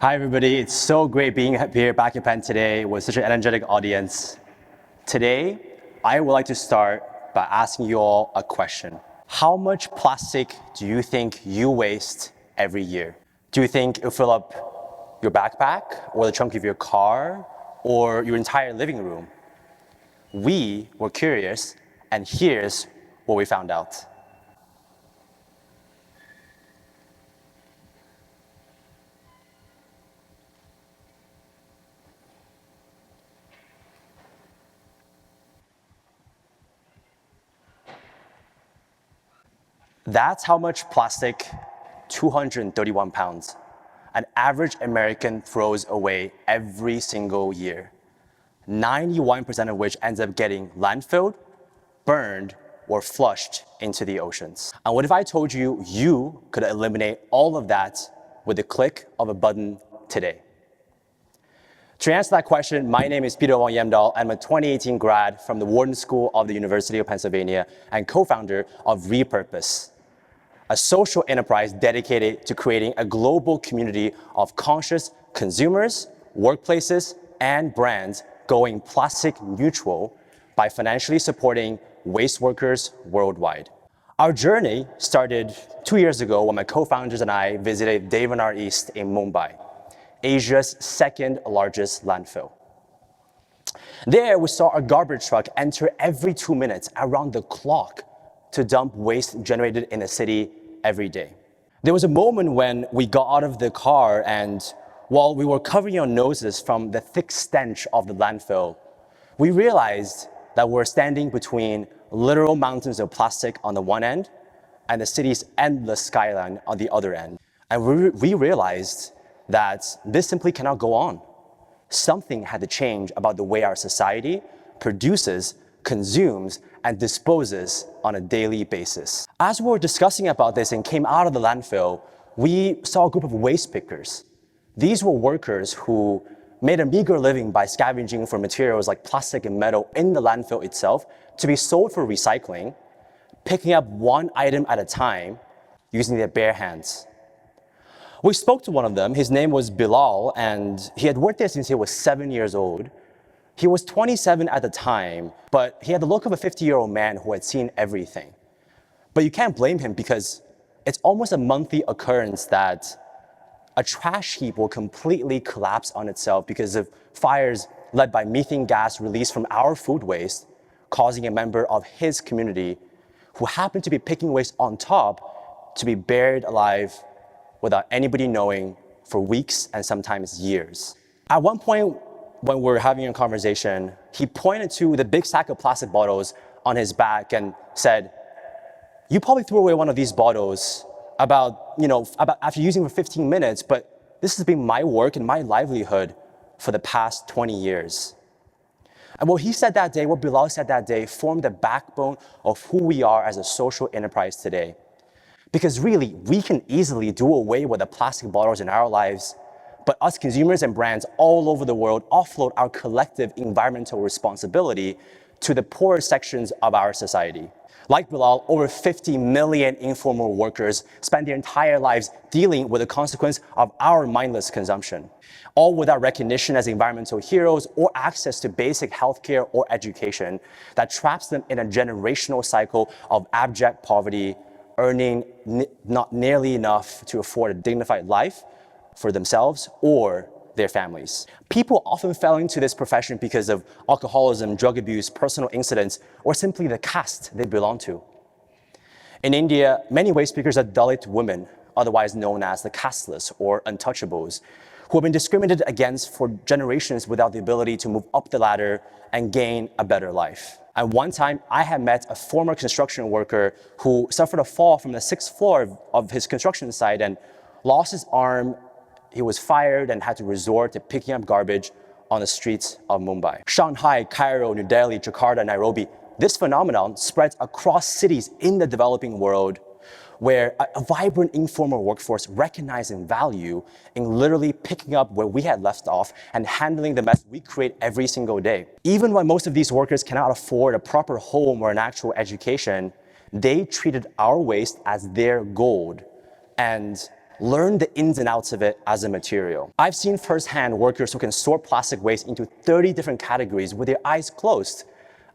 Hi everybody, it's so great being here back in Penn today with such an energetic audience. Today, I would like to start by asking you all a question. How much plastic do you think you waste every year? Do you think it'll fill up your backpack or the trunk of your car or your entire living room? We were curious, and here's what we found out. That's how much plastic, 231 pounds, an average American throws away every single year, 91% of which ends up getting landfilled, burned, or flushed into the oceans. And what if I told you you could eliminate all of that with the click of a button today? To answer that question, my name is Wang Hjemdahl. I'm a 2018 grad from the Wharton School of the University of Pennsylvania and co-founder of rePurpose, a social enterprise dedicated to creating a global community of conscious consumers, workplaces, and brands going plastic neutral by financially supporting waste workers worldwide. Our journey started 2 years ago when my co-founders and I visited Deonar East in Mumbai, Asia's second largest landfill. There, we saw a garbage truck enter every 2 minutes around the clock to dump waste generated in the city every day. There was a moment when we got out of the car and while we were covering our noses from the thick stench of the landfill, we realized that we're standing between literal mountains of plastic on the one end and the city's endless skyline on the other end. And we realized that this simply cannot go on. Something had to change about the way our society produces, consumes, and disposes on a daily basis. As we were discussing about this and came out of the landfill, we saw a group of waste pickers. These were workers who made a meager living by scavenging for materials like plastic and metal in the landfill itself to be sold for recycling, picking up one item at a time using their bare hands. We spoke to one of them. His name was Bilal, and he had worked there since he was 7 years old. He was 27 at the time, but he had the look of a 50-year-old man who had seen everything. But you can't blame him because it's almost a monthly occurrence that a trash heap will completely collapse on itself because of fires led by methane gas released from our food waste, causing a member of his community who happened to be picking waste on top to be buried alive without anybody knowing for weeks and sometimes years. At one point, when we were having a conversation, he pointed to the big stack of plastic bottles on his back and said, "You probably threw away one of these bottles about after using it for 15 minutes, but this has been my work and my livelihood for the past 20 years. And what he said that day, what Bilal said that day, formed the backbone of who we are as a social enterprise today. Because really, we can easily do away with the plastic bottles in our lives, but us consumers and brands all over the world offload our collective environmental responsibility to the poorer sections of our society. Like Bilal, over 50 million informal workers spend their entire lives dealing with the consequence of our mindless consumption, all without recognition as environmental heroes or access to basic healthcare or education that traps them in a generational cycle of abject poverty, earning not nearly enough to afford a dignified life for themselves or their families. People often fell into this profession because of alcoholism, drug abuse, personal incidents, or simply the caste they belong to. In India, many waste pickers are Dalit women, otherwise known as the casteless or untouchables, who have been discriminated against for generations without the ability to move up the ladder and gain a better life. And one time, I had met a former construction worker who suffered a fall from the 6th floor of his construction site and lost his arm. He was fired and had to resort to picking up garbage on the streets of Mumbai. Shanghai, Cairo, New Delhi, Jakarta, Nairobi. This phenomenon spreads across cities in the developing world where a vibrant informal workforce recognizing value in literally picking up where we had left off and handling the mess we create every single day. Even when most of these workers cannot afford a proper home or an actual education, they treated our waste as their gold and learn the ins and outs of it as a material. I've seen firsthand workers who can sort plastic waste into 30 different categories with their eyes closed.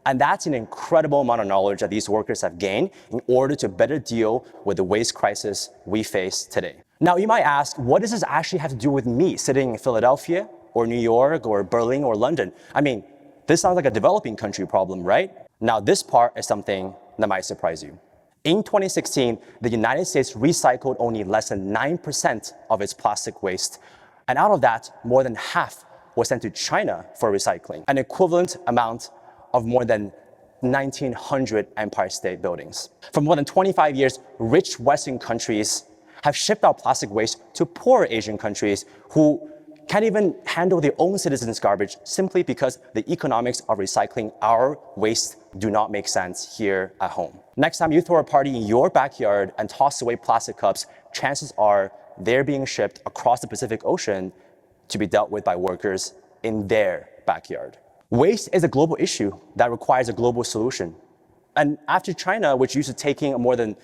And that's an incredible amount of knowledge that these workers have gained in order to better deal with the waste crisis we face today. Now, you might ask, what does this actually have to do with me sitting in Philadelphia or New York or Berlin or London? I mean, this sounds like a developing country problem, right? Now, this part is something that might surprise you. In 2016, the United States recycled only less than 9% of its plastic waste. And out of that, more than half was sent to China for recycling, an equivalent amount of more than 1,900 Empire State Buildings. For more than 25 years, rich Western countries have shipped out plastic waste to poor Asian countries who can't even handle their own citizens' garbage simply because the economics of recycling our waste do not make sense here at home. Next time you throw a party in your backyard and toss away plastic cups, chances are they're being shipped across the Pacific Ocean to be dealt with by workers in their backyard. Waste is a global issue that requires a global solution. And after China, which used to taking more than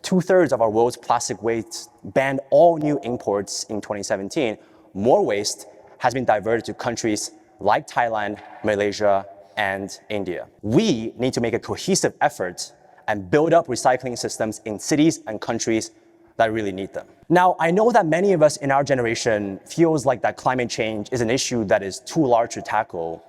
2/3 of our world's plastic waste, banned all new imports in 2017, more waste has been diverted to countries like Thailand, Malaysia, and India. We need to make a cohesive effort and build up recycling systems in cities and countries that really need them. Now, I know that many of us in our generation feels like that climate change is an issue that is too large to tackle.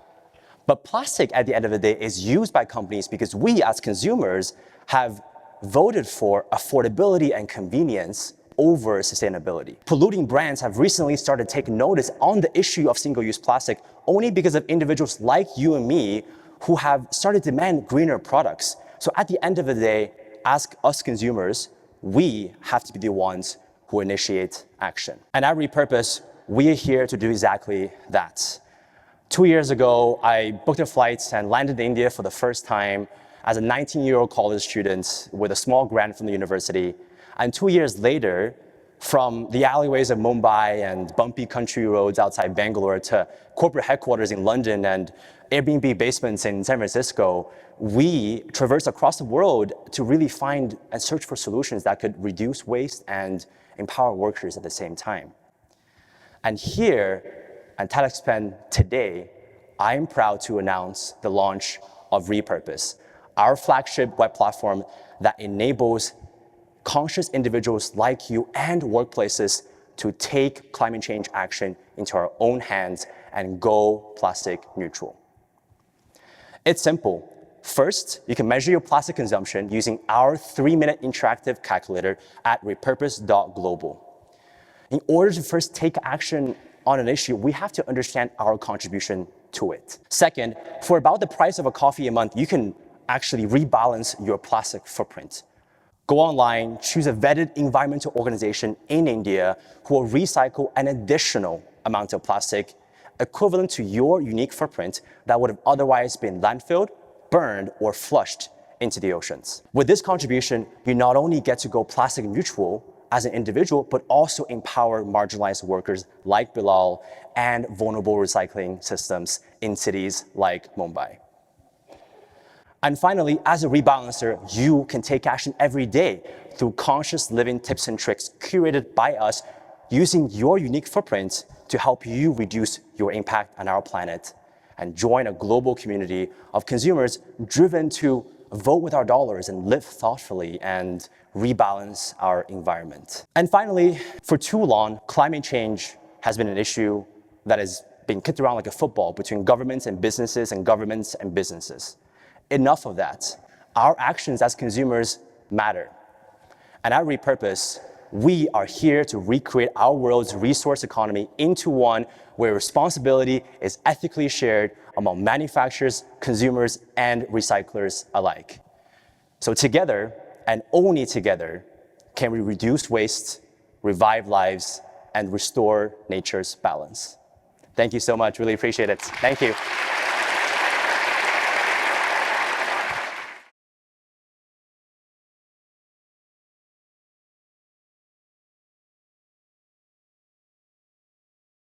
But plastic, at the end of the day, is used by companies because we, as consumers, have voted for affordability and convenience over sustainability. Polluting brands have recently started taking notice on the issue of single-use plastic only because of individuals like you and me who have started to demand greener products. So at the end of the day, as us consumers, we have to be the ones who initiate action. And at rePurpose, we are here to do exactly that. 2 years ago, I booked a flight and landed in India for the first time as a 19-year-old college student with a small grant from the university. And 2 years later, from the alleyways of Mumbai and bumpy country roads outside Bangalore to corporate headquarters in London and Airbnb basements in San Francisco, we traverse across the world to really find and search for solutions that could reduce waste and empower workers at the same time. And here at TEDxPenn today, I am proud to announce the launch of rePurpose, our flagship web platform that enables conscious individuals like you and workplaces to take climate change action into our own hands and go plastic neutral. It's simple. First, you can measure your plastic consumption using our 3-minute interactive calculator at repurpose.global. In order to first take action on an issue, we have to understand our contribution to it. Second, for about the price of a coffee a month, you can actually rebalance your plastic footprint. Go online, choose a vetted environmental organization in India who will recycle an additional amount of plastic equivalent to your unique footprint that would have otherwise been landfilled, burned, or flushed into the oceans. With this contribution, you not only get to go plastic neutral as an individual, but also empower marginalized workers like Bilal and vulnerable recycling systems in cities like Mumbai. And finally, as a rebalancer, you can take action every day through conscious living tips and tricks curated by us using your unique footprint to help you reduce your impact on our planet and join a global community of consumers driven to vote with our dollars and live thoughtfully and rebalance our environment. And finally, for too long, climate change has been an issue that has been kicked around like a football between governments and businesses and governments and businesses. Enough of that. Our actions as consumers matter. And at rePurpose, we are here to recreate our world's resource economy into one where responsibility is ethically shared among manufacturers, consumers, and recyclers alike. So together, and only together, can we reduce waste, revive lives, and restore nature's balance. Thank you so much. Really appreciate it. Thank you.